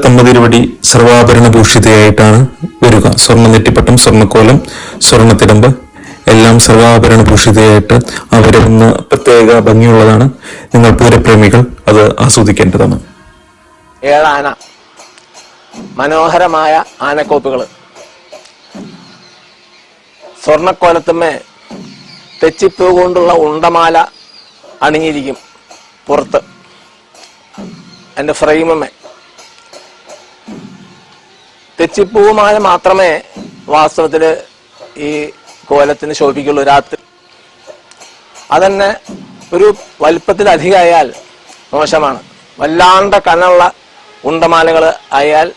തമ്പതിരുവടി സർവാഭരണ ഭൂഷിതയായിട്ടാണ് വരിക. സ്വർണ്ണ നെറ്റിപ്പട്ടം, സ്വർണ്ണക്കോലം, സ്വർണ്ണത്തിടമ്പ് എല്ലാം സർവാഭരണ ഭൂഷിതയായിട്ട് അവരുന്ന പ്രത്യേക ഭംഗിയുള്ളതാണ്. നിങ്ങൾ പൂരപ്രേമികൾ അത് ആസ്വദിക്കേണ്ടതാണ്. ഏഴാന, മനോഹരമായ ആനക്കോപ്പുകൾ. സ്വർണ്ണക്കോലത്തുമ്മേ തെച്ചിപ്പൂ കൊണ്ടുള്ള ഉണ്ടമാല അണിഞ്ഞിരിക്കും. പുറത്ത് എൻ്റെ ഫ്രെയിമമ്മേ തെച്ചിപ്പൂമാല മാത്രമേ വാസ്തവത്തില് ഈ കോലത്തിന് ശോഭിക്കുള്ളൂ. രാത്രി അതന്നെ ഒരു വലിപ്പത്തിലധികമായാൽ മോശമാണ്. വല്ലാണ്ട കനുള്ള ഉണ്ടമാലകൾ ആയാൽ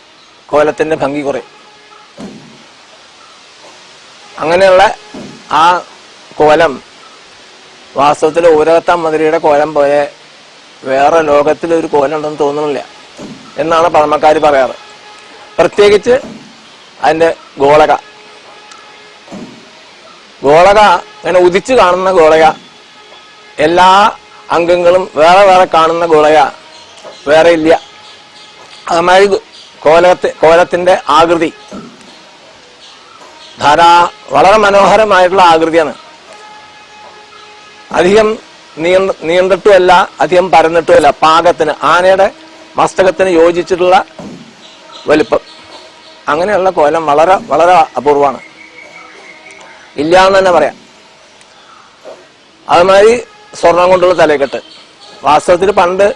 കോലത്തിന്റെ ഭംഗി കുറയും. അങ്ങനെയുള്ള ആ കോലം വാസ്തവത്തിൽ ഊരകത്താം മധുരയുടെ കോലം പോലെ വേറെ ലോകത്തിലൊരു കോലം ഉണ്ടെന്ന് തോന്നുന്നില്ല എന്നാണ് പഴമക്കാർ പറയാറ്. പ്രത്യേകിച്ച് അതിന്റെ ഗോളക ഇങ്ങനെ ഉദിച്ചു കാണുന്ന ഗോളക, എല്ലാ അംഗങ്ങളും വേറെ വേറെ കാണുന്ന ഗോളക വേറെ ഇല്ല. അതുമാതിരി കോലത്തിന്റെ ആകൃതി വളരെ മനോഹരമായിട്ടുള്ള ആകൃതിയാണ്. അധികം നീണ്ടിട്ടുമല്ല, അധികം പരന്നിട്ടുമല്ല, പാകത്തിന് ആനയുടെ മസ്തകത്തിന് യോജിച്ചിട്ടുള്ള വലിപ്പം. അങ്ങനെയുള്ള കോലം വളരെ വളരെ അപൂർവമാണ്, ഇല്ല എന്ന് തന്നെ പറയാം. അതുമാതിരി സ്വർണം കൊണ്ടുള്ള തലക്കെട്ട് വാസ്തവത്തിൽ പണ്ട്